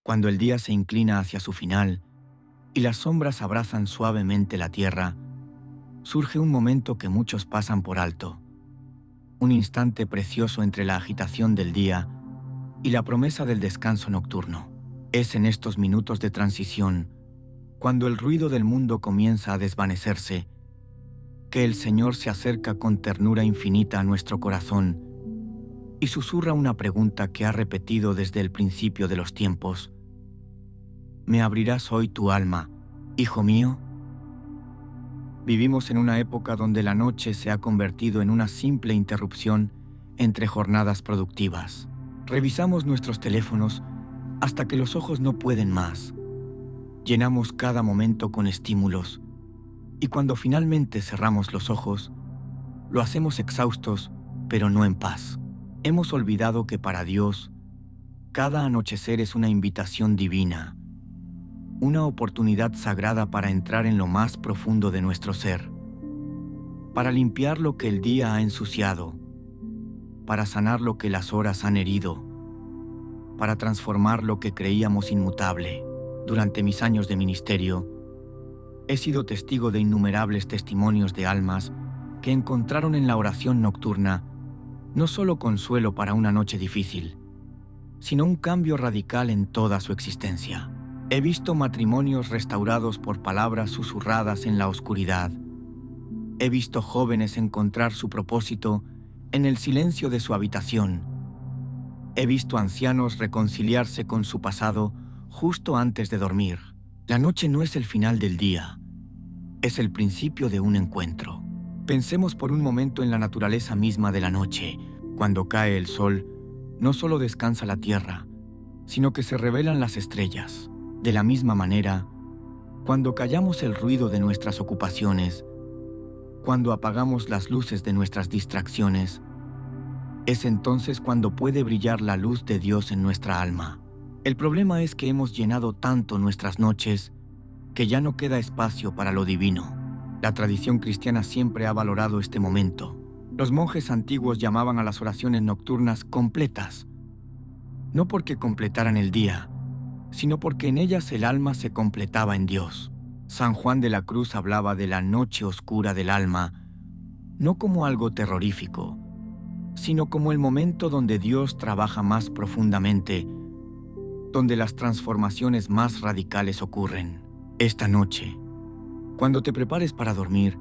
Cuando el día se inclina hacia su final y las sombras abrazan suavemente la tierra, surge un momento que muchos pasan por alto, un instante precioso entre la agitación del día y la promesa del descanso nocturno. Es en estos minutos de transición, cuando el ruido del mundo comienza a desvanecerse, que el Señor se acerca con ternura infinita a nuestro corazón y susurra una pregunta que ha repetido desde el principio de los tiempos. ¿Me abrirás hoy tu alma, hijo mío? Vivimos en una época donde la noche se ha convertido en una simple interrupción entre jornadas productivas. Revisamos nuestros teléfonos hasta que los ojos no pueden más. Llenamos cada momento con estímulos y cuando finalmente cerramos los ojos, lo hacemos exhaustos, pero no en paz. Hemos olvidado que para Dios, cada anochecer es una invitación divina, una oportunidad sagrada para entrar en lo más profundo de nuestro ser, para limpiar lo que el día ha ensuciado, para sanar lo que las horas han herido, para transformar lo que creíamos inmutable. Durante mis años de ministerio, he sido testigo de innumerables testimonios de almas que encontraron en la oración nocturna no solo consuelo para una noche difícil, sino un cambio radical en toda su existencia. He visto matrimonios restaurados por palabras susurradas en la oscuridad. He visto jóvenes encontrar su propósito en el silencio de su habitación. He visto ancianos reconciliarse con su pasado justo antes de dormir. La noche no es el final del día, es el principio de un encuentro. Pensemos por un momento en la naturaleza misma de la noche. Cuando cae el sol, no solo descansa la tierra, sino que se revelan las estrellas. De la misma manera, cuando callamos el ruido de nuestras ocupaciones, cuando apagamos las luces de nuestras distracciones, es entonces cuando puede brillar la luz de Dios en nuestra alma. El problema es que hemos llenado tanto nuestras noches que ya no queda espacio para lo divino. La tradición cristiana siempre ha valorado este momento. Los monjes antiguos llamaban a las oraciones nocturnas completas, no porque completaran el día, sino porque en ellas el alma se completaba en Dios. San Juan de la Cruz hablaba de la noche oscura del alma, no como algo terrorífico, sino como el momento donde Dios trabaja más profundamente, donde las transformaciones más radicales ocurren. Esta noche, cuando te prepares para dormir,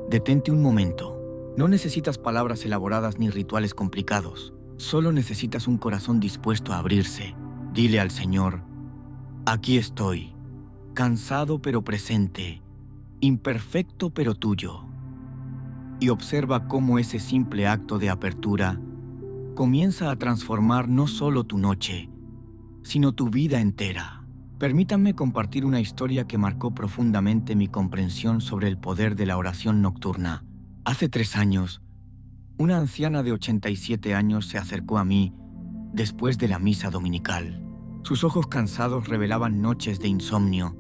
detente un momento. No necesitas palabras elaboradas ni rituales complicados, solo necesitas un corazón dispuesto a abrirse. Dile al Señor: aquí estoy, cansado pero presente, imperfecto pero tuyo. Y observa cómo ese simple acto de apertura comienza a transformar no solo tu noche, sino tu vida entera. Permítanme compartir una historia que marcó profundamente mi comprensión sobre el poder de la oración nocturna. Hace 3 años, una anciana de 87 años se acercó a mí después de la misa dominical. Sus ojos cansados revelaban noches de insomnio,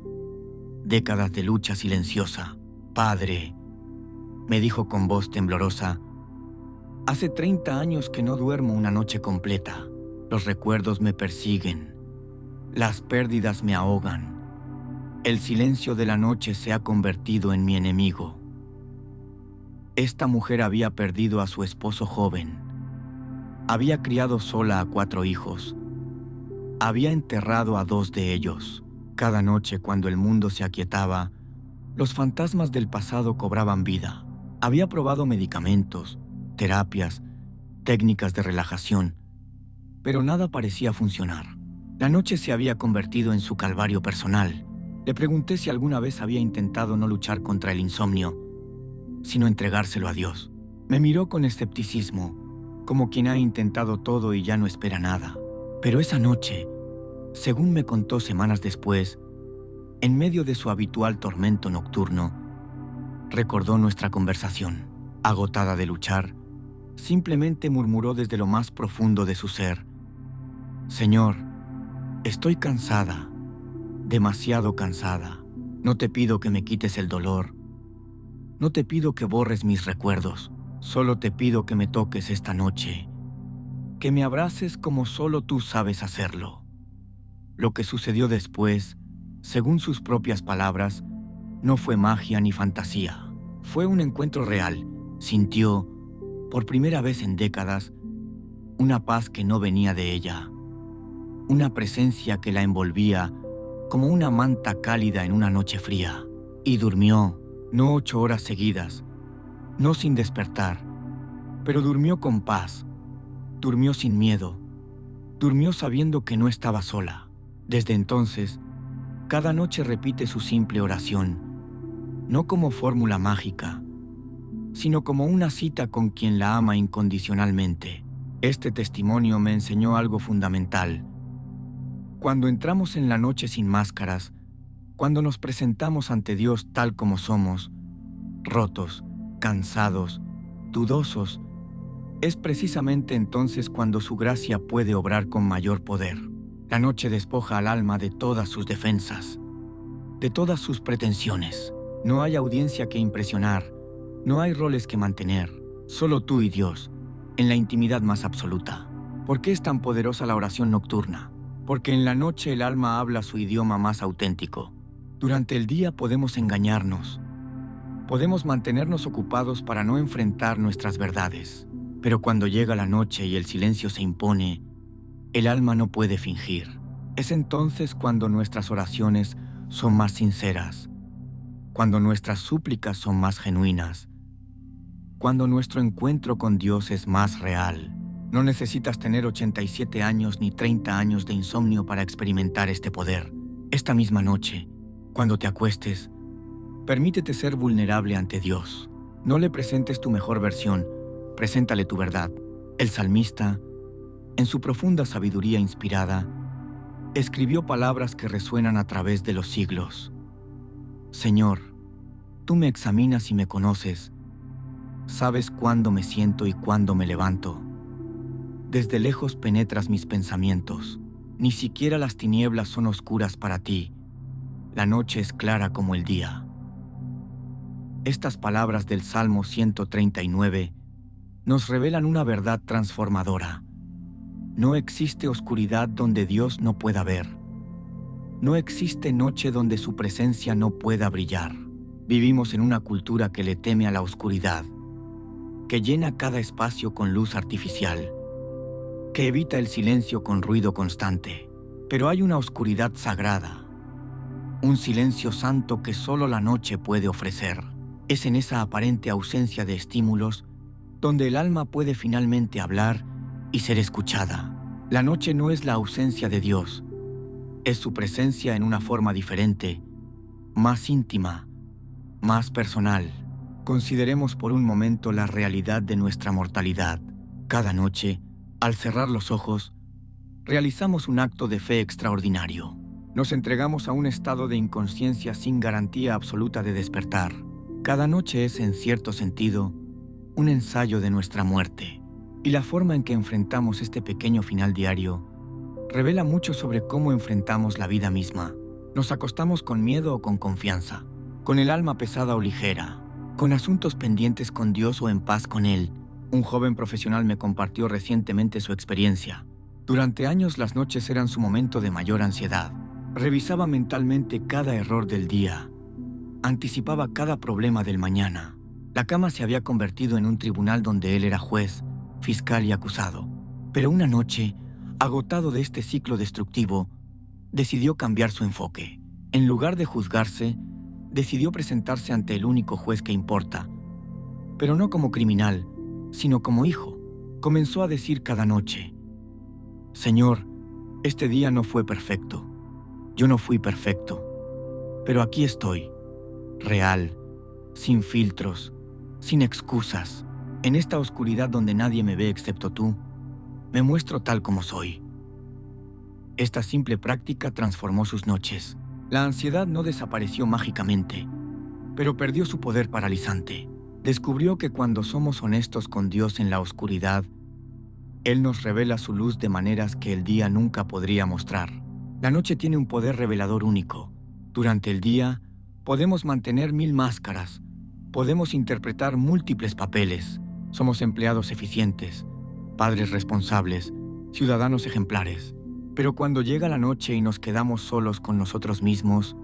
décadas de lucha silenciosa. «Padre», me dijo con voz temblorosa, «hace 30 años que no duermo una noche completa. Los recuerdos me persiguen. Las pérdidas me ahogan. El silencio de la noche se ha convertido en mi enemigo». Esta mujer había perdido a su esposo joven. Había criado sola a 4 hijos. Había enterrado a 2 de ellos. Cada noche, cuando el mundo se aquietaba, los fantasmas del pasado cobraban vida. Había probado medicamentos, terapias, técnicas de relajación, pero nada parecía funcionar. La noche se había convertido en su calvario personal. Le pregunté si alguna vez había intentado no luchar contra el insomnio, sino entregárselo a Dios. Me miró con escepticismo, como quien ha intentado todo y ya no espera nada. Pero esa noche, según me contó semanas después, en medio de su habitual tormento nocturno, recordó nuestra conversación. Agotada de luchar, simplemente murmuró desde lo más profundo de su ser: «Señor, estoy cansada, demasiado cansada. No te pido que me quites el dolor. No te pido que borres mis recuerdos. Solo te pido que me toques esta noche, que me abraces como solo tú sabes hacerlo». Lo que sucedió después, según sus propias palabras, no fue magia ni fantasía. Fue un encuentro real. Sintió, por primera vez en décadas, una paz que no venía de ella. Una presencia que la envolvía como una manta cálida en una noche fría. Y durmió, no 8 horas seguidas, no sin despertar, pero durmió con paz, durmió sin miedo, durmió sabiendo que no estaba sola. Desde entonces, cada noche repite su simple oración, no como fórmula mágica, sino como una cita con quien la ama incondicionalmente. Este testimonio me enseñó algo fundamental. Cuando entramos en la noche sin máscaras, cuando nos presentamos ante Dios tal como somos, rotos, cansados, dudosos, es precisamente entonces cuando su gracia puede obrar con mayor poder. La noche despoja al alma de todas sus defensas, de todas sus pretensiones. No hay audiencia que impresionar, no hay roles que mantener, solo tú y Dios, en la intimidad más absoluta. ¿Por qué es tan poderosa la oración nocturna? Porque en la noche el alma habla su idioma más auténtico. Durante el día podemos engañarnos, podemos mantenernos ocupados para no enfrentar nuestras verdades. Pero cuando llega la noche y el silencio se impone, el alma no puede fingir. Es entonces cuando nuestras oraciones son más sinceras, cuando nuestras súplicas son más genuinas, cuando nuestro encuentro con Dios es más real. No necesitas tener 87 años ni 30 años de insomnio para experimentar este poder. Esta misma noche, cuando te acuestes, permítete ser vulnerable ante Dios. No le presentes tu mejor versión, preséntale tu verdad. El salmista, en su profunda sabiduría inspirada, escribió palabras que resuenan a través de los siglos. Señor, tú me examinas y me conoces. Sabes cuándo me siento y cuándo me levanto. Desde lejos penetras mis pensamientos. Ni siquiera las tinieblas son oscuras para ti. La noche es clara como el día. Estas palabras del Salmo 139 nos revelan una verdad transformadora. No existe oscuridad donde Dios no pueda ver. No existe noche donde su presencia no pueda brillar. Vivimos en una cultura que le teme a la oscuridad, que llena cada espacio con luz artificial, que evita el silencio con ruido constante. Pero hay una oscuridad sagrada, un silencio santo que solo la noche puede ofrecer. Es en esa aparente ausencia de estímulos donde el alma puede finalmente hablar y ser escuchada. La noche no es la ausencia de Dios, es su presencia en una forma diferente, más íntima, más personal. Consideremos por un momento la realidad de nuestra mortalidad. Cada noche, al cerrar los ojos, realizamos un acto de fe extraordinario. Nos entregamos a un estado de inconsciencia sin garantía absoluta de despertar. Cada noche es, en cierto sentido, un ensayo de nuestra muerte. Y la forma en que enfrentamos este pequeño final diario revela mucho sobre cómo enfrentamos la vida misma. Nos acostamos con miedo o con confianza, con el alma pesada o ligera, con asuntos pendientes con Dios o en paz con Él. Un joven profesional me compartió recientemente su experiencia. Durante años las noches eran su momento de mayor ansiedad. Revisaba mentalmente cada error del día. Anticipaba cada problema del mañana. La cama se había convertido en un tribunal donde él era juez, fiscal y acusado. Pero una noche, agotado de este ciclo destructivo, decidió cambiar su enfoque. En lugar de juzgarse, decidió presentarse ante el único juez que importa. Pero no como criminal, sino como hijo. Comenzó a decir cada noche: Señor, este día no fue perfecto. Yo no fui perfecto. Pero aquí estoy, real, sin filtros, sin excusas. En esta oscuridad donde nadie me ve excepto tú, me muestro tal como soy. Esta simple práctica transformó sus noches. La ansiedad no desapareció mágicamente, pero perdió su poder paralizante. Descubrió que cuando somos honestos con Dios en la oscuridad, Él nos revela su luz de maneras que el día nunca podría mostrar. La noche tiene un poder revelador único. Durante el día, podemos mantener 1000 máscaras, podemos interpretar múltiples papeles. Somos empleados eficientes, padres responsables, ciudadanos ejemplares. Pero cuando llega la noche y nos quedamos solos con nosotros mismos,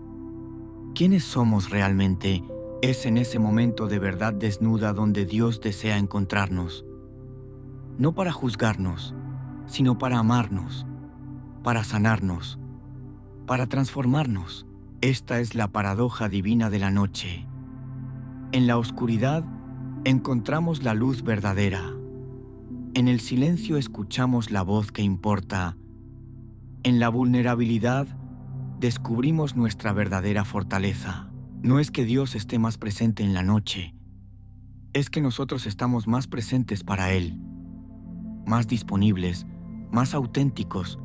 ¿quiénes somos realmente? Es en ese momento de verdad desnuda donde Dios desea encontrarnos. No para juzgarnos, sino para amarnos, para sanarnos, para transformarnos. Esta es la paradoja divina de la noche. En la oscuridad encontramos la luz verdadera. En el silencio escuchamos la voz que importa. En la vulnerabilidad descubrimos nuestra verdadera fortaleza. No es que Dios esté más presente en la noche, es que nosotros estamos más presentes para Él, más disponibles, más auténticos,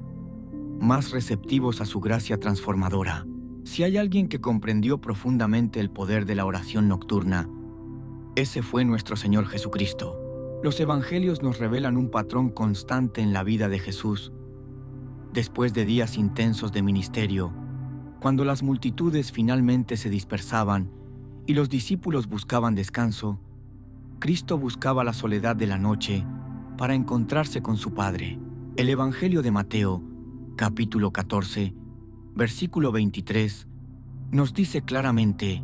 más receptivos a su gracia transformadora. Si hay alguien que comprendió profundamente el poder de la oración nocturna, ese fue nuestro Señor Jesucristo. Los evangelios nos revelan un patrón constante en la vida de Jesús. Después de días intensos de ministerio, cuando las multitudes finalmente se dispersaban y los discípulos buscaban descanso, Cristo buscaba la soledad de la noche para encontrarse con su Padre. El Evangelio de Mateo, capítulo 14, versículo 23, nos dice claramente: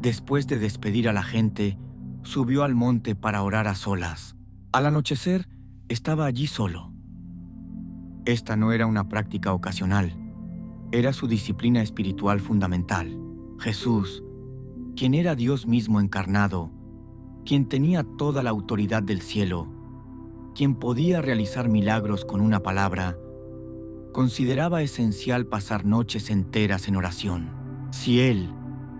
después de despedir a la gente, subió al monte para orar a solas. Al anochecer, estaba allí solo. Esta no era una práctica ocasional, era su disciplina espiritual fundamental. Jesús, quien era Dios mismo encarnado, quien tenía toda la autoridad del cielo, quien podía realizar milagros con una palabra, consideraba esencial pasar noches enteras en oración. Si Él,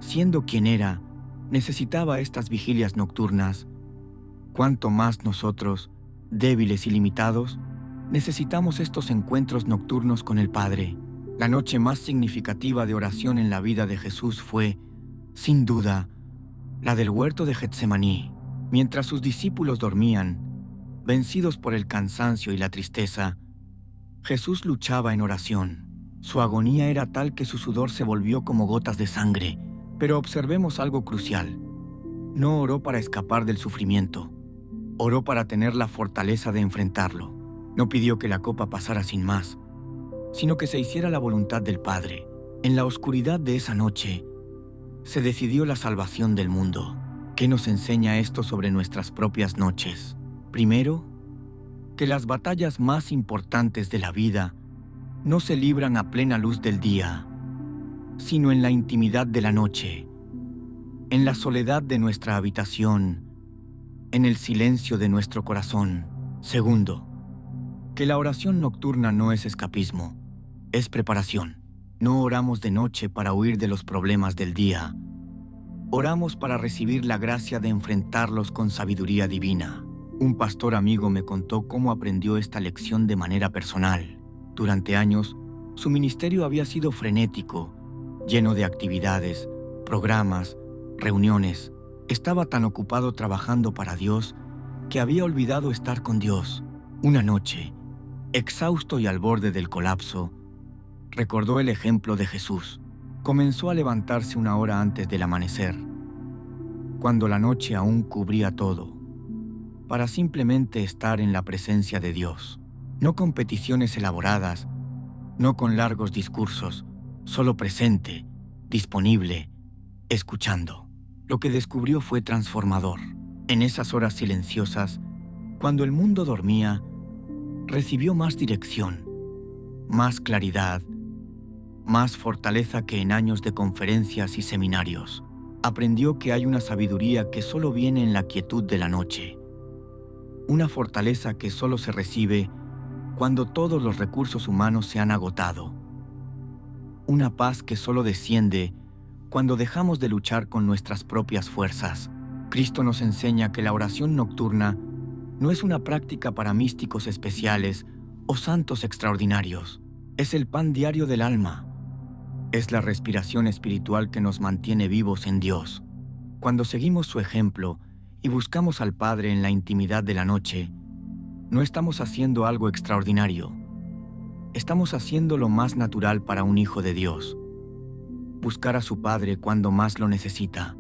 siendo quien era, necesitaba estas vigilias nocturnas, ¿cuánto más nosotros, débiles y limitados, necesitamos estos encuentros nocturnos con el Padre? La noche más significativa de oración en la vida de Jesús fue, sin duda, la del huerto de Getsemaní. Mientras sus discípulos dormían, vencidos por el cansancio y la tristeza, Jesús luchaba en oración. Su agonía era tal que su sudor se volvió como gotas de sangre. Pero observemos algo crucial. No oró para escapar del sufrimiento. Oró para tener la fortaleza de enfrentarlo. No pidió que la copa pasara sin más, sino que se hiciera la voluntad del Padre. En la oscuridad de esa noche, se decidió la salvación del mundo. ¿Qué nos enseña esto sobre nuestras propias noches? Primero, que las batallas más importantes de la vida no se libran a plena luz del día, sino en la intimidad de la noche, en la soledad de nuestra habitación, en el silencio de nuestro corazón. Segundo, que la oración nocturna no es escapismo, es preparación. No oramos de noche para huir de los problemas del día. Oramos para recibir la gracia de enfrentarlos con sabiduría divina. Un pastor amigo me contó cómo aprendió esta lección de manera personal. Durante años, su ministerio había sido frenético, lleno de actividades, programas, reuniones. Estaba tan ocupado trabajando para Dios que había olvidado estar con Dios. Una noche, exhausto y al borde del colapso, recordó el ejemplo de Jesús. Comenzó a levantarse una hora antes del amanecer, cuando la noche aún cubría todo, para simplemente estar en la presencia de Dios. No con peticiones elaboradas, no con largos discursos, solo presente, disponible, escuchando. Lo que descubrió fue transformador. En esas horas silenciosas, cuando el mundo dormía, recibió más dirección, más claridad, más fortaleza que en años de conferencias y seminarios. Aprendió que hay una sabiduría que solo viene en la quietud de la noche, una fortaleza que solo se recibe cuando todos los recursos humanos se han agotado, una paz que solo desciende cuando dejamos de luchar con nuestras propias fuerzas. Cristo nos enseña que la oración nocturna no es una práctica para místicos especiales o santos extraordinarios. Es el pan diario del alma. Es la respiración espiritual que nos mantiene vivos en Dios. Cuando seguimos su ejemplo y buscamos al Padre en la intimidad de la noche, no estamos haciendo algo extraordinario. Estamos haciendo lo más natural para un hijo de Dios. Buscar a su Padre cuando más lo necesita.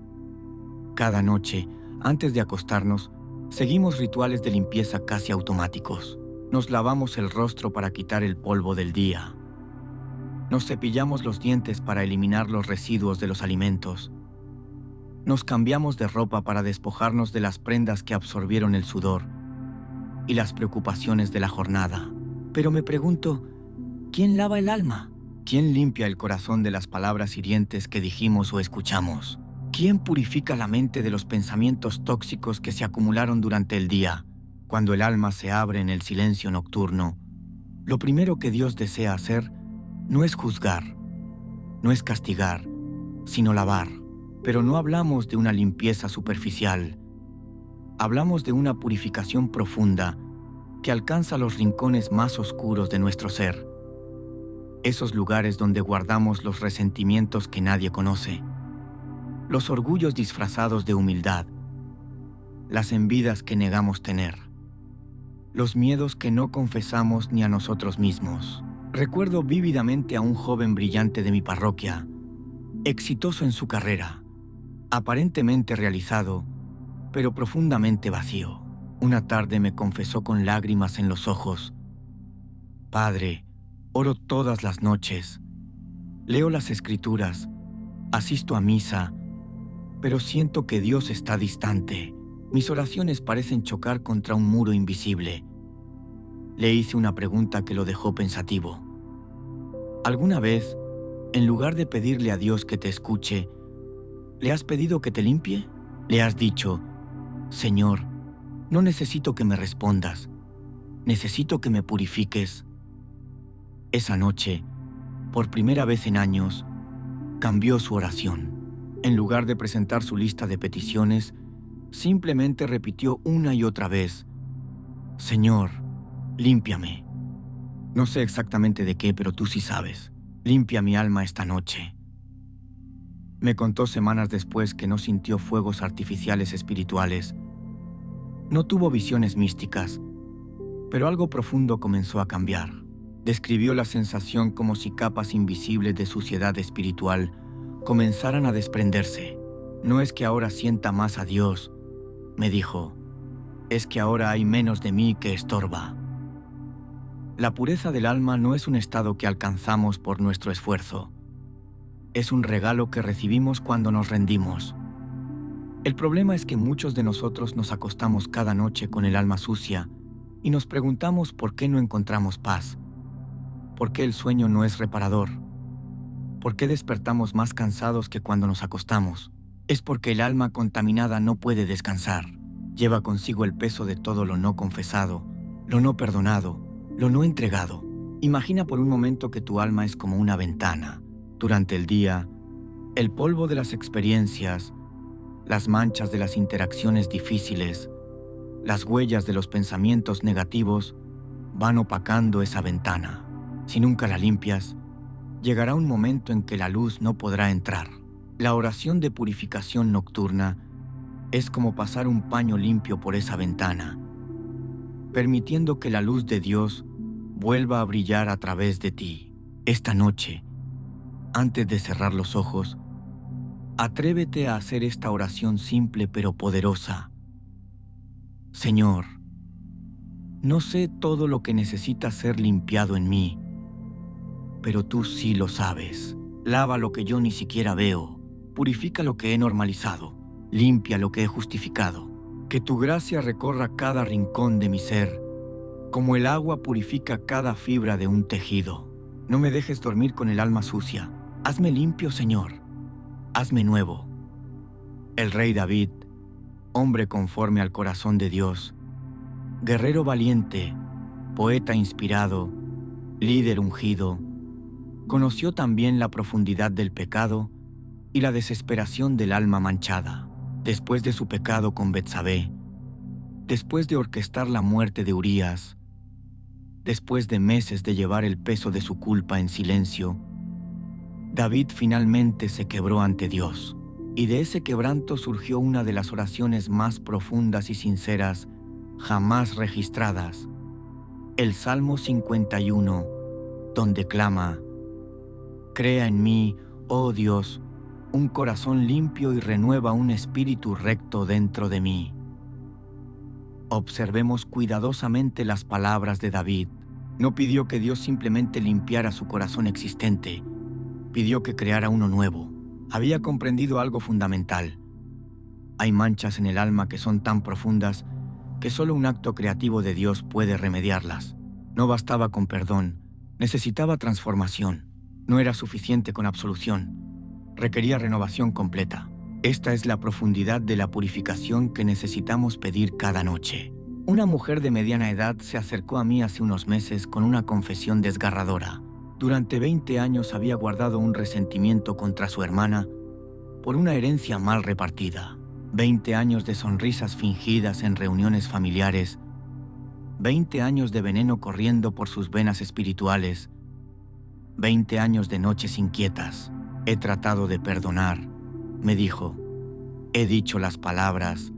Cada noche, antes de acostarnos, seguimos rituales de limpieza casi automáticos. Nos lavamos el rostro para quitar el polvo del día. Nos cepillamos los dientes para eliminar los residuos de los alimentos. Nos cambiamos de ropa para despojarnos de las prendas que absorbieron el sudor y las preocupaciones de la jornada. Pero me pregunto, ¿quién lava el alma? ¿Quién limpia el corazón de las palabras hirientes que dijimos o escuchamos? ¿Quién purifica la mente de los pensamientos tóxicos que se acumularon durante el día? Cuando el alma se abre en el silencio nocturno, lo primero que Dios desea hacer no es juzgar, no es castigar, sino lavar. Pero no hablamos de una limpieza superficial. Hablamos de una purificación profunda que alcanza los rincones más oscuros de nuestro ser. Esos lugares donde guardamos los resentimientos que nadie conoce, los orgullos disfrazados de humildad, las envidias que negamos tener, los miedos que no confesamos ni a nosotros mismos. Recuerdo vívidamente a un joven brillante de mi parroquia, exitoso en su carrera, aparentemente realizado, pero profundamente vacío. Una tarde me confesó con lágrimas en los ojos: «Padre, oro todas las noches, leo las Escrituras, asisto a misa, pero siento que Dios está distante. Mis oraciones parecen chocar contra un muro invisible». Le hice una pregunta que lo dejó pensativo. ¿Alguna vez, en lugar de pedirle a Dios que te escuche, le has pedido que te limpie? ¿Le has dicho: «Señor, no necesito que me respondas, necesito que me purifiques»? Esa noche, por primera vez en años, cambió su oración. En lugar de presentar su lista de peticiones, simplemente repitió una y otra vez: «Señor, límpiame. No sé exactamente de qué, pero tú sí sabes. Limpia mi alma esta noche». Me contó semanas después que no sintió fuegos artificiales espirituales. No tuvo visiones místicas, pero algo profundo comenzó a cambiar. Describió la sensación como si capas invisibles de suciedad espiritual comenzaran a desprenderse. «No es que ahora sienta más a Dios», me dijo, «es que ahora hay menos de mí que estorba». La pureza del alma no es un estado que alcanzamos por nuestro esfuerzo. Es un regalo que recibimos cuando nos rendimos. El problema es que muchos de nosotros nos acostamos cada noche con el alma sucia y nos preguntamos por qué no encontramos paz, por qué el sueño no es reparador, por qué despertamos más cansados que cuando nos acostamos. Es porque el alma contaminada no puede descansar. Lleva consigo el peso de todo lo no confesado, lo no perdonado, lo no entregado. Imagina por un momento que tu alma es como una ventana. Durante el día, el polvo de las experiencias, las manchas de las interacciones difíciles, las huellas de los pensamientos negativos van opacando esa ventana. Si nunca la limpias, llegará un momento en que la luz no podrá entrar. La oración de purificación nocturna es como pasar un paño limpio por esa ventana, permitiendo que la luz de Dios vuelva a brillar a través de ti. Esta noche, antes de cerrar los ojos, atrévete a hacer esta oración simple pero poderosa. Señor, no sé todo lo que necesita ser limpiado en mí, pero tú sí lo sabes. Lava lo que yo ni siquiera veo, purifica lo que he normalizado, limpia lo que he justificado. Que tu gracia recorra cada rincón de mi ser, como el agua purifica cada fibra de un tejido. No me dejes dormir con el alma sucia. Hazme limpio, Señor. Hazme nuevo. El rey David, hombre conforme al corazón de Dios, guerrero valiente, poeta inspirado, líder ungido, conoció también la profundidad del pecado y la desesperación del alma manchada. Después de su pecado con Betsabé, después de orquestar la muerte de Urías, después de meses de llevar el peso de su culpa en silencio, David finalmente se quebró ante Dios, y de ese quebranto surgió una de las oraciones más profundas y sinceras jamás registradas, el Salmo 51, donde clama: «Crea en mí, oh Dios, un corazón limpio y renueva un espíritu recto dentro de mí». Observemos cuidadosamente las palabras de David. No pidió que Dios simplemente limpiara su corazón existente, pidió que creara uno nuevo. Había comprendido algo fundamental. Hay manchas en el alma que son tan profundas que solo un acto creativo de Dios puede remediarlas. No bastaba con perdón, necesitaba transformación. No era suficiente con absolución, requería renovación completa. Esta es la profundidad de la purificación que necesitamos pedir cada noche. Una mujer de mediana edad se acercó a mí hace unos meses con una confesión desgarradora. Durante 20 años había guardado un resentimiento contra su hermana por una herencia mal repartida. 20 años de sonrisas fingidas en reuniones familiares, 20 años de veneno corriendo por sus venas espirituales, 20 años de noches inquietas. He tratado de perdonar, me dijo. He dicho las palabras,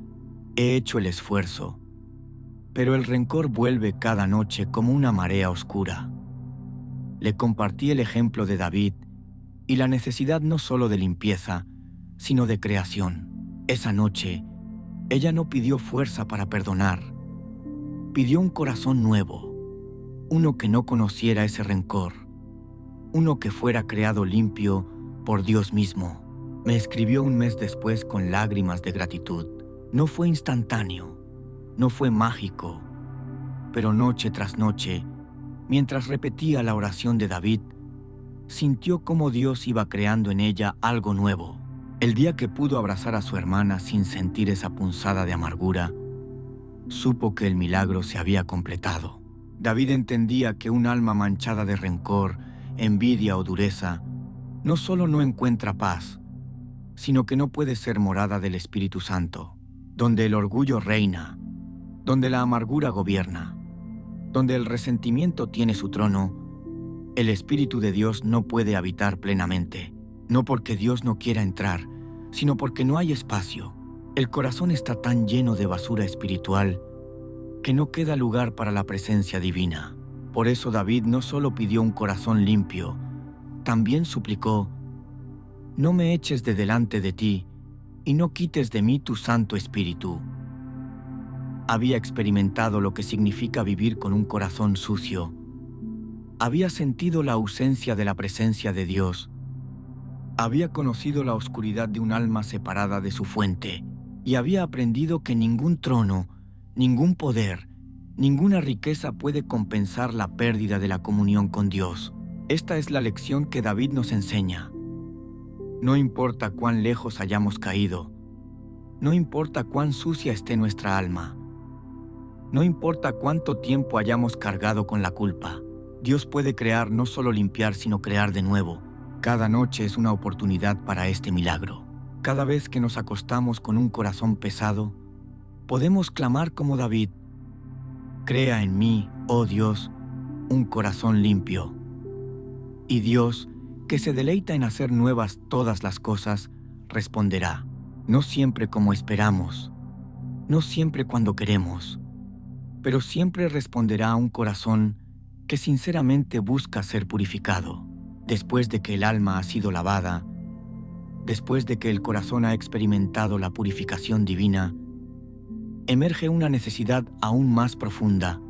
he hecho el esfuerzo, pero el rencor vuelve cada noche como una marea oscura. Le compartí el ejemplo de David y la necesidad no solo de limpieza, sino de creación. Esa noche, ella no pidió fuerza para perdonar, pidió un corazón nuevo, uno que no conociera ese rencor, uno que fuera creado limpio por Dios mismo. Me escribió un mes después con lágrimas de gratitud. No fue instantáneo, no fue mágico, pero noche tras noche, mientras repetía la oración de David, sintió cómo Dios iba creando en ella algo nuevo. El día que pudo abrazar a su hermana sin sentir esa punzada de amargura, supo que el milagro se había completado. David entendía que un alma manchada de rencor, envidia o dureza no solo no encuentra paz, sino que no puede ser morada del Espíritu Santo, donde el orgullo reina, donde la amargura gobierna, donde el resentimiento tiene su trono. El Espíritu de Dios no puede habitar plenamente, no porque Dios no quiera entrar, sino porque no hay espacio. El corazón está tan lleno de basura espiritual que no queda lugar para la presencia divina. Por eso David no solo pidió un corazón limpio, también suplicó: no me eches de delante de ti y no quites de mí tu Santo Espíritu. Había experimentado lo que significa vivir con un corazón sucio. Había sentido la ausencia de la presencia de Dios. Había conocido la oscuridad de un alma separada de su fuente y había aprendido que ningún trono, ningún poder, ninguna riqueza puede compensar la pérdida de la comunión con Dios. Esta es la lección que David nos enseña. No importa cuán lejos hayamos caído, no importa cuán sucia esté nuestra alma, no importa cuánto tiempo hayamos cargado con la culpa, Dios puede crear, no solo limpiar, sino crear de nuevo. Cada noche es una oportunidad para este milagro. Cada vez que nos acostamos con un corazón pesado, podemos clamar como David: crea en mí, oh Dios, un corazón limpio. Y Dios, que se deleita en hacer nuevas todas las cosas, responderá, no siempre como esperamos, no siempre cuando queremos, pero siempre responderá a un corazón que sinceramente busca ser purificado. Después de que el alma ha sido lavada, después de que el corazón ha experimentado la purificación divina, emerge una necesidad aún más profunda,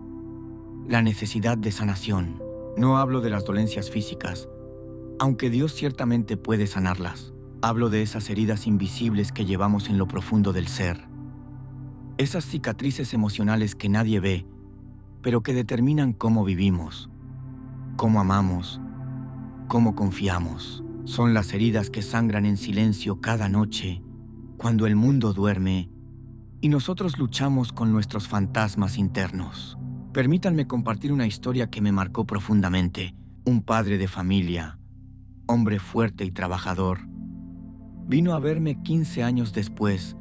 la necesidad de sanación. No hablo de las dolencias físicas, aunque Dios ciertamente puede sanarlas. Hablo de esas heridas invisibles que llevamos en lo profundo del ser, esas cicatrices emocionales que nadie ve, pero que determinan cómo vivimos, cómo amamos, cómo confiamos. Son las heridas que sangran en silencio cada noche, cuando el mundo duerme y nosotros luchamos con nuestros fantasmas internos. Permítanme compartir una historia que me marcó profundamente. Un padre de familia, hombre fuerte y trabajador, vino a verme 15 años después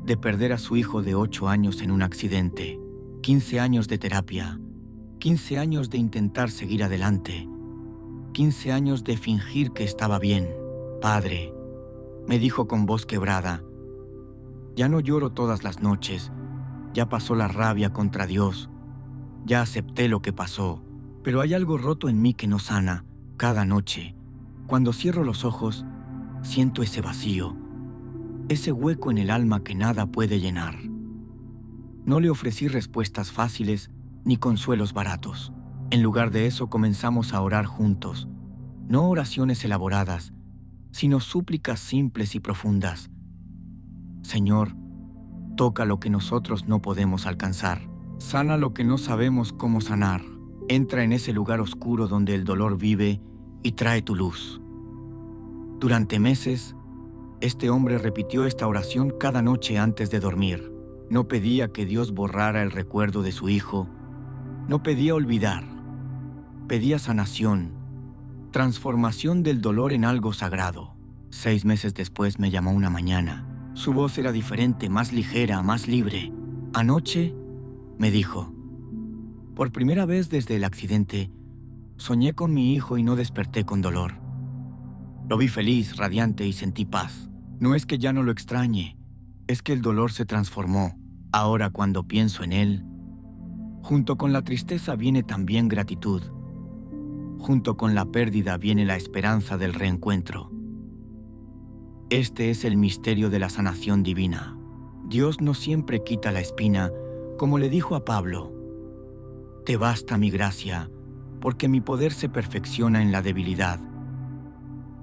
de perder a su hijo de 8 años en un accidente. 15 años de terapia, 15 años de intentar seguir adelante, 15 años de fingir que estaba bien. Padre, me dijo con voz quebrada, ya no lloro todas las noches, ya pasó la rabia contra Dios, ya acepté lo que pasó, pero hay algo roto en mí que no sana. Cada noche, cuando cierro los ojos, siento ese vacío, ese hueco en el alma que nada puede llenar. No le ofrecí respuestas fáciles ni consuelos baratos. En lugar de eso comenzamos a orar juntos, no oraciones elaboradas, sino súplicas simples y profundas. Señor, toca lo que nosotros no podemos alcanzar. Sana lo que no sabemos cómo sanar. Entra en ese lugar oscuro donde el dolor vive y trae tu luz. Durante meses, este hombre repitió esta oración cada noche antes de dormir. No pedía que Dios borrara el recuerdo de su hijo. No pedía olvidar. Pedía sanación, transformación del dolor en algo sagrado. 6 meses después me llamó una mañana. Su voz era diferente, más ligera, más libre. Anoche, me dijo, por primera vez desde el accidente, soñé con mi hijo y no desperté con dolor. Lo vi feliz, radiante y sentí paz. No es que ya no lo extrañe, es que el dolor se transformó. Ahora cuando pienso en él, junto con la tristeza viene también gratitud. Junto con la pérdida viene la esperanza del reencuentro. Este es el misterio de la sanación divina. Dios no siempre quita la espina, como le dijo a Pablo. Te basta mi gracia, porque mi poder se perfecciona en la debilidad.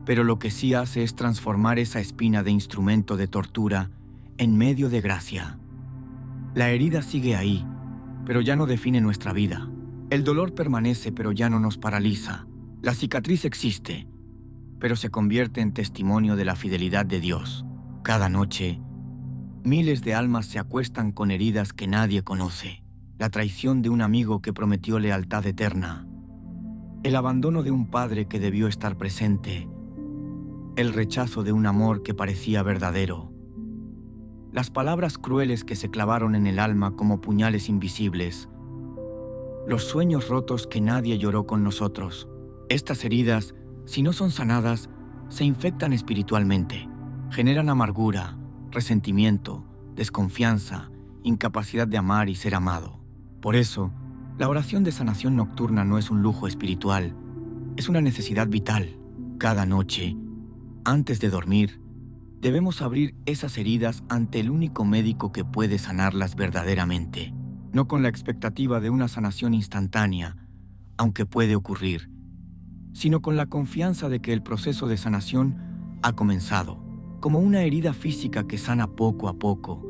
Pero lo que sí hace es transformar esa espina de instrumento de tortura en medio de gracia. La herida sigue ahí, pero ya no define nuestra vida. El dolor permanece, pero ya no nos paraliza. La cicatriz existe, pero se convierte en testimonio de la fidelidad de Dios. Cada noche, miles de almas se acuestan con heridas que nadie conoce. La traición de un amigo que prometió lealtad eterna. El abandono de un padre que debió estar presente. El rechazo de un amor que parecía verdadero. Las palabras crueles que se clavaron en el alma como puñales invisibles. Los sueños rotos que nadie lloró con nosotros. Estas heridas, si no son sanadas, se infectan espiritualmente. Generan amargura, resentimiento, desconfianza, incapacidad de amar y ser amado. Por eso, la oración de sanación nocturna no es un lujo espiritual, es una necesidad vital. Cada noche, antes de dormir, debemos abrir esas heridas ante el único médico que puede sanarlas verdaderamente, no con la expectativa de una sanación instantánea, aunque puede ocurrir, sino con la confianza de que el proceso de sanación ha comenzado, como una herida física que sana poco a poco,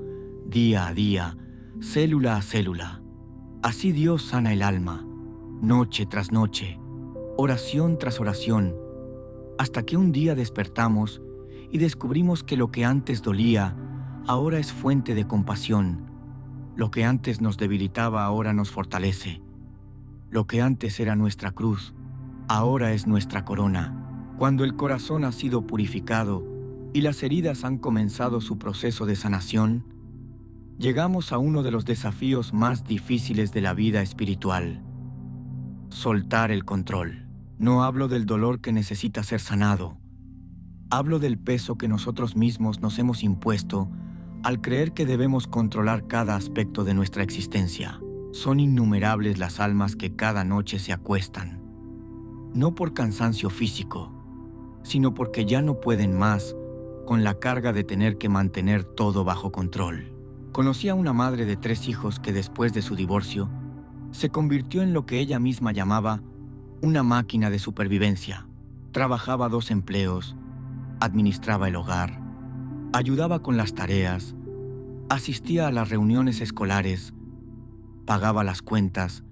día a día, célula a célula. Así Dios sana el alma, noche tras noche, oración tras oración, hasta que un día despertamos y descubrimos que lo que antes dolía, ahora es fuente de compasión. Lo que antes nos debilitaba, ahora nos fortalece. Lo que antes era nuestra cruz, ahora es nuestra corona. Cuando el corazón ha sido purificado y las heridas han comenzado su proceso de sanación, llegamos a uno de los desafíos más difíciles de la vida espiritual: soltar el control. No hablo del dolor que necesita ser sanado. Hablo del peso que nosotros mismos nos hemos impuesto al creer que debemos controlar cada aspecto de nuestra existencia. Son innumerables las almas que cada noche se acuestan, no por cansancio físico, sino porque ya no pueden más con la carga de tener que mantener todo bajo control. Conocí a una madre de 3 hijos que después de su divorcio se convirtió en lo que ella misma llamaba una máquina de supervivencia. Trabajaba 2 empleos, administraba el hogar, ayudaba con las tareas, asistía a las reuniones escolares, pagaba las cuentas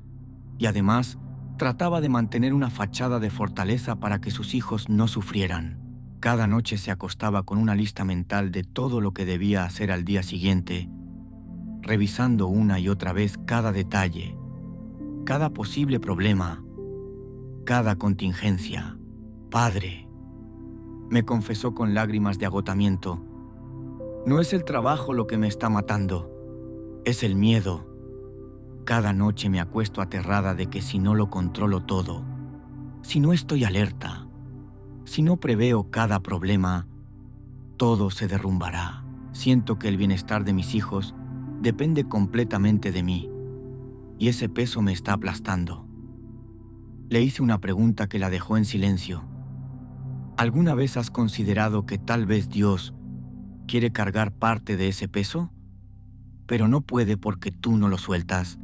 y además trataba de mantener una fachada de fortaleza para que sus hijos no sufrieran. Cada noche se acostaba con una lista mental de todo lo que debía hacer al día siguiente, revisando una y otra vez cada detalle, cada posible problema, cada contingencia. Padre, me confesó con lágrimas de agotamiento, no es el trabajo lo que me está matando, es el miedo. Cada noche me acuesto aterrada de que si no lo controlo todo, si no estoy alerta, si no preveo cada problema, todo se derrumbará. Siento que el bienestar de mis hijos depende completamente de mí, y ese peso me está aplastando. Le hice una pregunta que la dejó en silencio. ¿Alguna vez has considerado que tal vez Dios quiere cargar parte de ese peso? pero no puede porque tú no lo sueltas.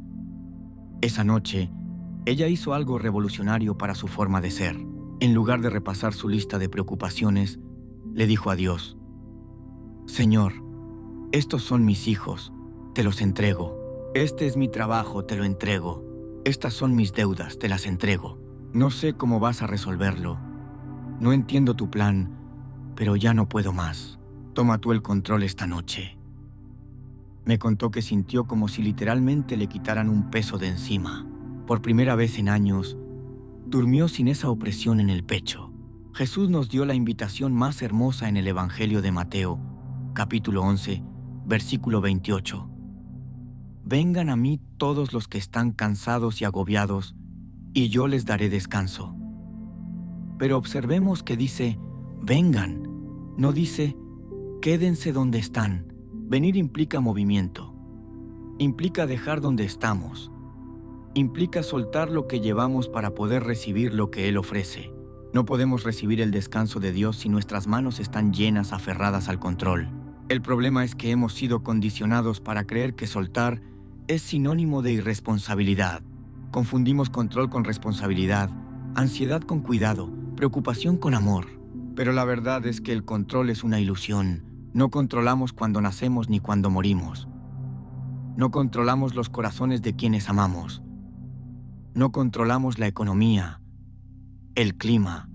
Esa noche, ella hizo algo revolucionario para su forma de ser. En lugar de repasar su lista de preocupaciones, le dijo a Dios: Señor, estos son mis hijos, te los entrego. Este es mi trabajo, te lo entrego. Estas son mis deudas, te las entrego. No sé cómo vas a resolverlo. No entiendo tu plan, pero ya no puedo más. Toma tú el control esta noche. Me contó que sintió como si literalmente le quitaran un peso de encima. Por primera vez en años, durmió sin esa opresión en el pecho. Jesús nos dio la invitación más hermosa en el Evangelio de Mateo, capítulo 11, versículo 28. Vengan a mí todos los que están cansados y agobiados, y yo les daré descanso. Pero observemos que dice, vengan, no dice, quédense donde están. Venir implica movimiento, implica dejar donde estamos, implica soltar lo que llevamos para poder recibir lo que Él ofrece. No podemos recibir el descanso de Dios si nuestras manos están llenas, aferradas al control. El problema es que hemos sido condicionados para creer que soltar es sinónimo de irresponsabilidad. Confundimos control con responsabilidad, ansiedad con cuidado, preocupación con amor. Pero la verdad es que el control es una ilusión. No controlamos cuando nacemos ni cuando morimos. No controlamos los corazones de quienes amamos. No controlamos la economía, el clima,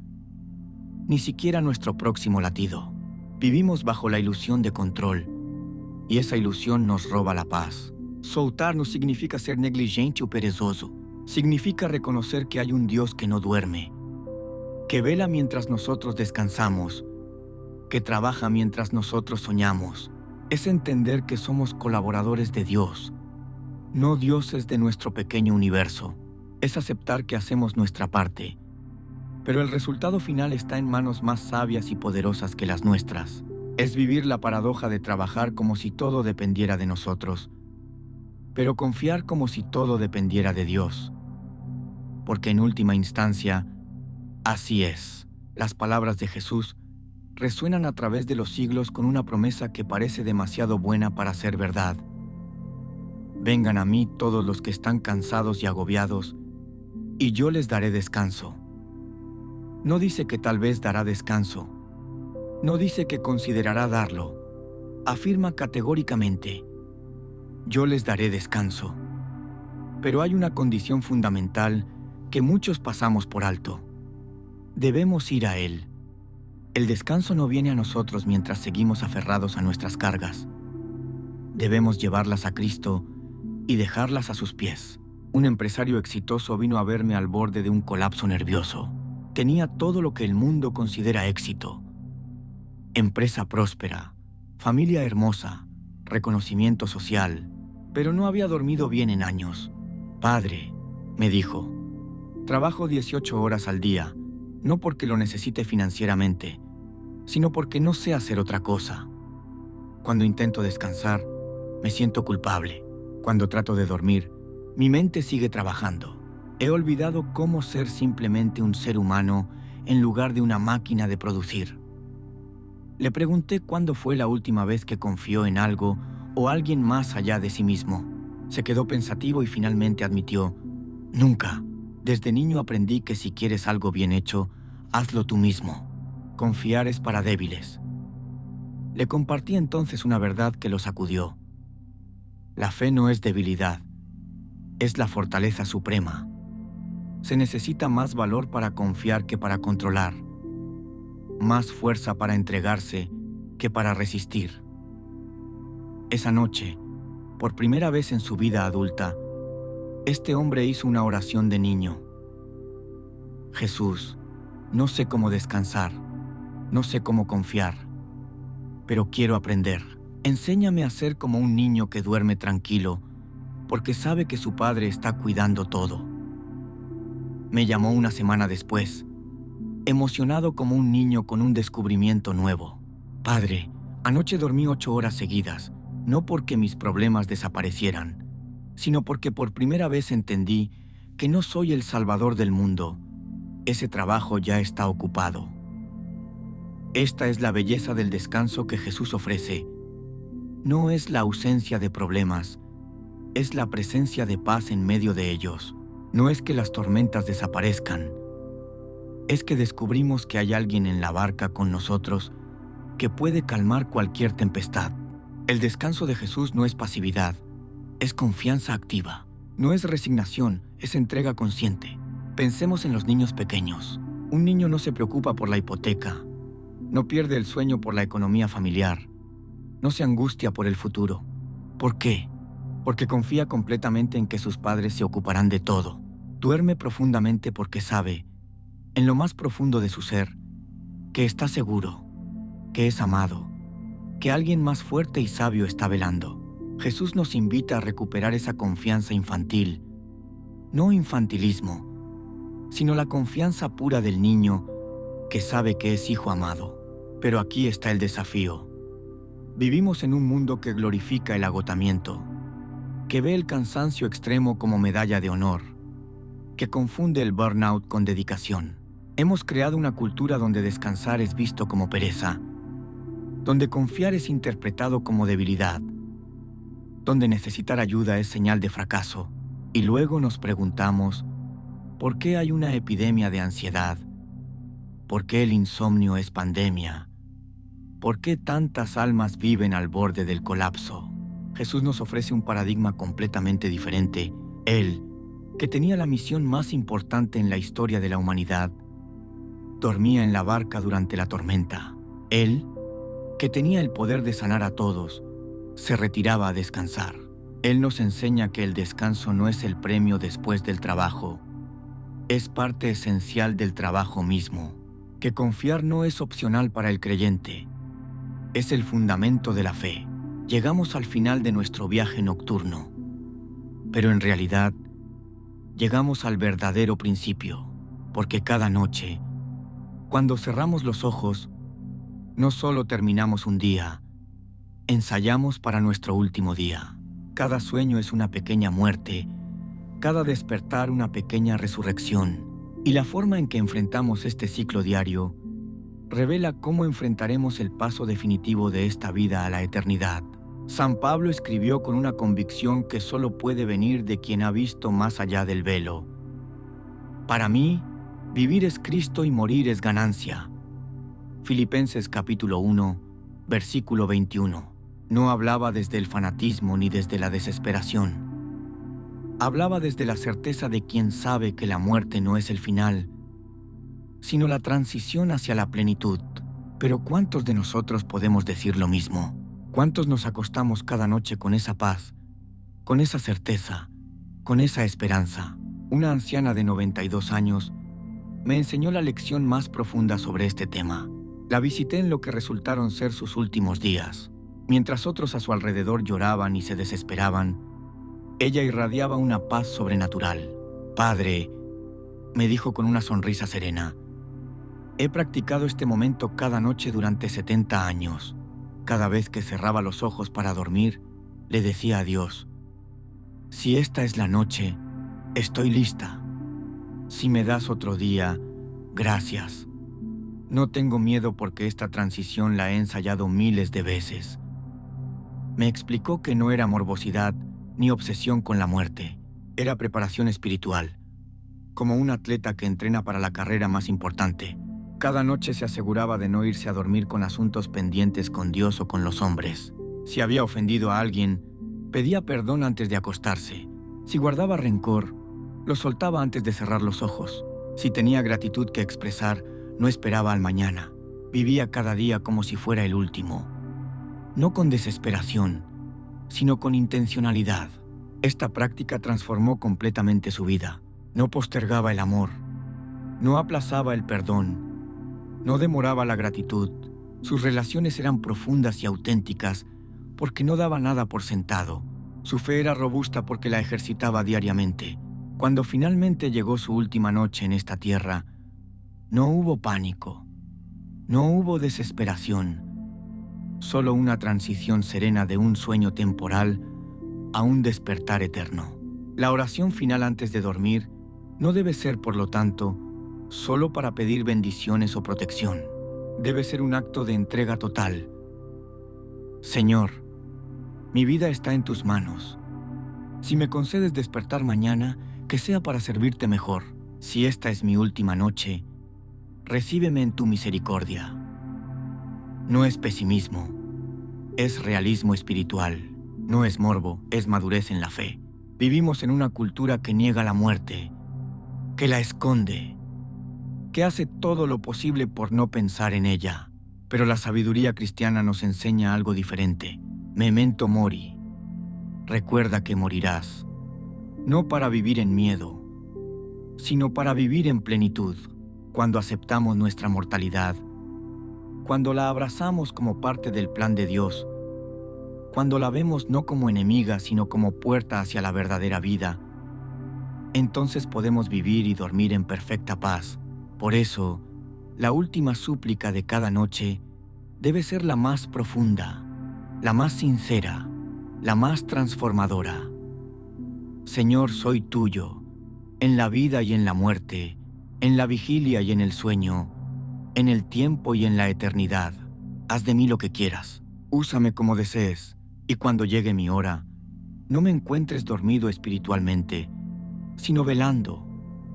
ni siquiera nuestro próximo latido. Vivimos bajo la ilusión de control, y esa ilusión nos roba la paz. Soltar no significa ser negligente o perezoso. Significa reconocer que hay un Dios que no duerme, que vela mientras nosotros descansamos, que trabaja mientras nosotros soñamos. Es entender que somos colaboradores de Dios, no dioses de nuestro pequeño universo. Es aceptar que hacemos nuestra parte, pero el resultado final está en manos más sabias y poderosas que las nuestras. Es vivir la paradoja de trabajar como si todo dependiera de nosotros, pero confiar como si todo dependiera de Dios. Porque en última instancia, así es. Las palabras de Jesús resuenan a través de los siglos con una promesa que parece demasiado buena para ser verdad. Vengan a mí todos los que están cansados y agobiados, y yo les daré descanso. No dice que tal vez dará descanso. No dice que considerará darlo. Afirma categóricamente, yo les daré descanso. Pero hay una condición fundamental que muchos pasamos por alto. Debemos ir a Él. El descanso no viene a nosotros mientras seguimos aferrados a nuestras cargas. Debemos llevarlas a Cristo y dejarlas a sus pies. Un empresario exitoso vino a verme al borde de un colapso nervioso. Tenía todo lo que el mundo considera éxito. Empresa próspera, familia hermosa, reconocimiento social, pero no había dormido bien en años. Padre, me dijo, trabajo 18 horas al día, no porque lo necesite financieramente, sino porque no sé hacer otra cosa. Cuando intento descansar, me siento culpable. Cuando trato de dormir, mi mente sigue trabajando. He olvidado cómo ser simplemente un ser humano en lugar de una máquina de producir. Le pregunté cuándo fue la última vez que confió en algo o alguien más allá de sí mismo. Se quedó pensativo y finalmente admitió, nunca. Desde niño aprendí que si quieres algo bien hecho, hazlo tú mismo. Confiar es para débiles. Le compartí entonces una verdad que lo sacudió. La fe no es debilidad, es la fortaleza suprema. Se necesita más valor para confiar que para controlar, más fuerza para entregarse que para resistir. Esa noche, por primera vez en su vida adulta, este hombre hizo una oración de niño. Jesús, no sé cómo descansar, no sé cómo confiar, pero quiero aprender. Enséñame a ser como un niño que duerme tranquilo, porque sabe que su padre está cuidando todo. Me llamó una semana después, emocionado como un niño con un descubrimiento nuevo. Padre, anoche dormí 8 horas seguidas, no porque mis problemas desaparecieran, sino porque por primera vez entendí que no soy el salvador del mundo. Ese trabajo ya está ocupado. Esta es la belleza del descanso que Jesús ofrece. no es la ausencia de problemas, es la presencia de paz en medio de ellos. No es que las tormentas desaparezcan, es que descubrimos que hay alguien en la barca con nosotros que puede calmar cualquier tempestad. El descanso de Jesús no es pasividad, es confianza activa. No es resignación, es entrega consciente. Pensemos en los niños pequeños. Un niño no se preocupa por la hipoteca, no pierde el sueño por la economía familiar, no se angustia por el futuro. ¿Por qué? Porque confía completamente en que sus padres se ocuparán de todo. Duerme profundamente porque sabe, en lo más profundo de su ser, que está seguro, que es amado, que alguien más fuerte y sabio está velando. Jesús nos invita a recuperar esa confianza infantil, no infantilismo, sino la confianza pura del niño que sabe que es hijo amado. Pero aquí está el desafío. Vivimos en un mundo que glorifica el agotamiento, que ve el cansancio extremo como medalla de honor, que confunde el burnout con dedicación. Hemos creado una cultura donde descansar es visto como pereza, donde confiar es interpretado como debilidad, donde necesitar ayuda es señal de fracaso, y luego nos preguntamos, ¿por qué hay una epidemia de ansiedad? ¿Por qué el insomnio es pandemia? ¿Por qué tantas almas viven al borde del colapso? Jesús nos ofrece un paradigma completamente diferente. Él, que tenía la misión más importante en la historia de la humanidad, dormía en la barca durante la tormenta. Él, que tenía el poder de sanar a todos, se retiraba a descansar. Él nos enseña que el descanso no es el premio después del trabajo, es parte esencial del trabajo mismo, que confiar no es opcional para el creyente, es el fundamento de la fe. Llegamos al final de nuestro viaje nocturno, pero en realidad llegamos al verdadero principio, porque cada noche, cuando cerramos los ojos, no solo terminamos un día, ensayamos para nuestro último día. Cada sueño es una pequeña muerte, cada despertar una pequeña resurrección. Y la forma en que enfrentamos este ciclo diario revela cómo enfrentaremos el paso definitivo de esta vida a la eternidad. San Pablo escribió con una convicción que solo puede venir de quien ha visto más allá del velo. Para mí, vivir es Cristo y morir es ganancia. Filipenses capítulo 1, versículo 21. No hablaba desde el fanatismo ni desde la desesperación. Hablaba desde la certeza de quien sabe que la muerte no es el final, sino la transición hacia la plenitud. Pero ¿cuántos de nosotros podemos decir lo mismo? ¿Cuántos nos acostamos cada noche con esa paz, con esa certeza, con esa esperanza? Una anciana de 92 años me enseñó la lección más profunda sobre este tema. La visité en lo que resultaron ser sus últimos días. Mientras otros a su alrededor lloraban y se desesperaban, ella irradiaba una paz sobrenatural. Padre, me dijo con una sonrisa serena, he practicado este momento cada noche durante 70 años. Cada vez que cerraba los ojos para dormir, le decía a Dios, si esta es la noche, estoy lista. Si me das otro día, gracias. No tengo miedo porque esta transición la he ensayado miles de veces. Me explicó que no era morbosidad ni obsesión con la muerte, era preparación espiritual, como un atleta que entrena para la carrera más importante. Cada noche se aseguraba de no irse a dormir con asuntos pendientes con Dios o con los hombres. Si había ofendido a alguien, pedía perdón antes de acostarse. Si guardaba rencor, lo soltaba antes de cerrar los ojos. Si tenía gratitud que expresar, no esperaba al mañana. Vivía cada día como si fuera el último. No con desesperación, sino con intencionalidad. Esta práctica transformó completamente su vida. No postergaba el amor, no aplazaba el perdón, no demoraba la gratitud. Sus relaciones eran profundas y auténticas porque no daba nada por sentado. Su fe era robusta porque la ejercitaba diariamente. Cuando finalmente llegó su última noche en esta tierra, no hubo pánico, no hubo desesperación, solo una transición serena de un sueño temporal a un despertar eterno. La oración final antes de dormir no debe ser, por lo tanto, solo para pedir bendiciones o protección. Debe ser un acto de entrega total. Señor, Mi vida está en tus manos. Si me concedes despertar mañana, que sea para servirte mejor. Si esta es mi última noche, recíbeme en tu misericordia. No es pesimismo, es realismo espiritual. No es morbo, es madurez en la fe. Vivimos en una cultura que niega la muerte, que la esconde, que hace todo lo posible por no pensar en ella. Pero la sabiduría cristiana nos enseña algo diferente. Memento mori. Recuerda que morirás, no para vivir en miedo, sino para vivir en plenitud. Cuando aceptamos nuestra mortalidad, cuando la abrazamos como parte del plan de Dios, cuando la vemos no como enemiga, sino como puerta hacia la verdadera vida, entonces podemos vivir y dormir en perfecta paz. Por eso, la última súplica de cada noche debe ser la más profunda, la más sincera, la más transformadora. Señor, soy tuyo, en la vida y en la muerte, en la vigilia y en el sueño, en el tiempo y en la eternidad. Haz de mí lo que quieras, úsame como desees, y cuando llegue mi hora, no me encuentres dormido espiritualmente, sino velando,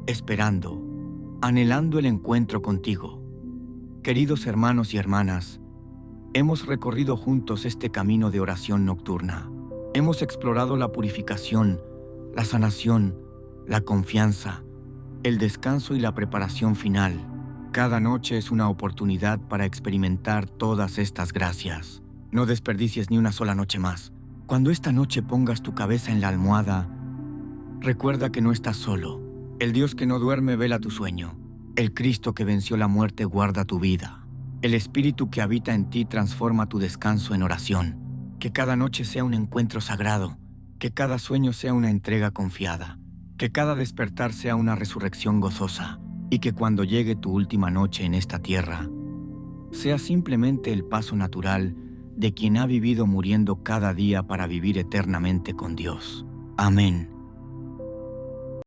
esperando, anhelando el encuentro contigo. Queridos hermanos y hermanas, hemos recorrido juntos este camino de oración nocturna. Hemos explorado la purificación, la sanación, la confianza, el descanso y la preparación final. Cada noche es una oportunidad para experimentar todas estas gracias. No desperdicies ni una sola noche más. Cuando esta noche pongas tu cabeza en la almohada, recuerda que no estás solo. El Dios que no duerme vela tu sueño. El Cristo que venció la muerte guarda tu vida. El Espíritu que habita en ti transforma tu descanso en oración. Que cada noche sea un encuentro sagrado. Que cada sueño sea una entrega confiada. Que cada despertar sea una resurrección gozosa. Y que cuando llegue tu última noche en esta tierra, sea simplemente el paso natural de quien ha vivido muriendo cada día para vivir eternamente con Dios. Amén.